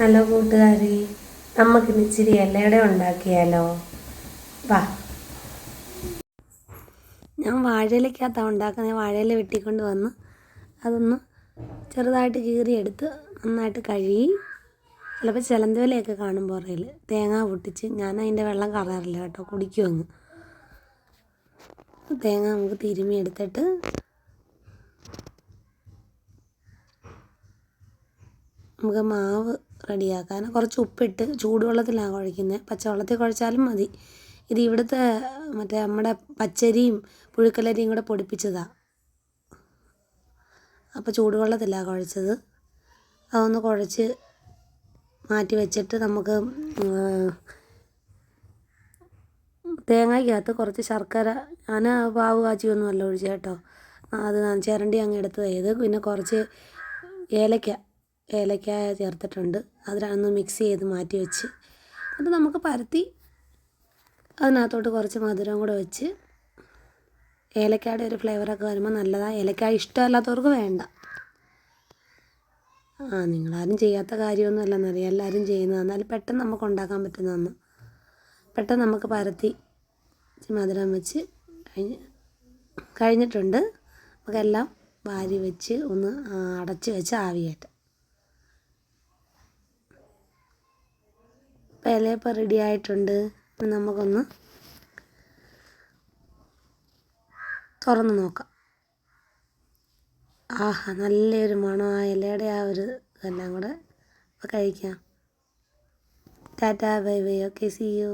Hello കൂട്ടുകാരി, നമുക്കിന്ന് ഇച്ചിരി ഇലയുടെ ഉണ്ടാക്കിയാലോ? വാ. ഞാൻ വാഴയിലക്കകത്താണ് ഉണ്ടാക്കുന്നത്. വാഴയില വെട്ടിക്കൊണ്ട് വന്ന് അതൊന്ന് ചെറുതായിട്ട് കീറിയെടുത്ത് നന്നായിട്ട് കഴുകി, ചിലപ്പോൾ ചിലന്തിവലയൊക്കെ കാണും പുറയിൽ, തേങ്ങ പൊട്ടിച്ച്, ഞാൻ അതിൻ്റെ വെള്ളം കളയാറില്ല കേട്ടോ, കുടിക്കുമങ്ങ്. തേങ്ങ നമുക്ക് തിരുമ്മി എടുത്തിട്ട് നമുക്ക് മാവ് റെഡിയാക്കാൻ കുറച്ച് ഉപ്പിട്ട് ചൂടുവെള്ളത്തിലാണ് കുഴയ്ക്കുന്നത്. പച്ചവെള്ളത്തിൽ കുഴച്ചാലും മതി. ഇത് ഇവിടുത്തെ മറ്റേ നമ്മുടെ പച്ചരിയും പുഴുക്കലരിയും കൂടെ പൊടിപ്പിച്ചതാണ്. അപ്പോൾ ചൂടുവെള്ളത്തിലാണ് കുഴച്ചത്. അതൊന്ന് കുഴച്ച് മാറ്റി വെച്ചിട്ട് നമുക്ക് തേങ്ങയ്ക്കകത്ത് കുറച്ച് ശർക്കര, ഞാൻ പാവ് കാച്ചിയൊന്നുമല്ല ഒഴിച്ചത് കേട്ടോ, അത് ചിരണ്ടി അങ്ങ് എടുത്തത് ചെയ്ത്. പിന്നെ കുറച്ച് ഏലക്ക ചേർത്തിട്ടുണ്ട്. അതിലൊന്ന് മിക്സ് ചെയ്ത് മാറ്റി വെച്ച് അത് നമുക്ക് പരത്തി അതിനകത്തോട്ട് കുറച്ച് മധുരം കൂടെ വെച്ച്, ഏലക്കയുടെ ഒരു ഫ്ലേവറൊക്കെ വരുമ്പോൾ നല്ലതാണ്. ഏലക്കായ ഇഷ്ടമല്ലാത്തവർക്ക് വേണ്ട. നിങ്ങളാരും ചെയ്യാത്ത കാര്യമൊന്നുമല്ലെന്നറിയാം, എല്ലാവരും ചെയ്യുന്നത്. എന്നാലും പെട്ടെന്ന് നമുക്ക് ഉണ്ടാക്കാൻ പറ്റുന്നതെന്ന്, പെട്ടെന്ന് നമുക്ക് പരത്തി മധുരം വെച്ച് കഴിഞ്ഞിട്ടുണ്ട്. നമുക്കെല്ലാം വാരി വെച്ച് ഒന്ന് അടച്ച് വെച്ച് ആവിയേറ്റാം. അപ്പോൾ ഇലയപ്പം റെഡി ആയിട്ടുണ്ട്. നമുക്കൊന്ന് തുറന്ന് നോക്കാം. നല്ലൊരു മണം, ആ ഇലയുടെ ആ ഒരു ഇതെല്ലാം കൂടെ. അപ്പോൾ കഴിക്കാം. Tata, bye bye, okay, see U.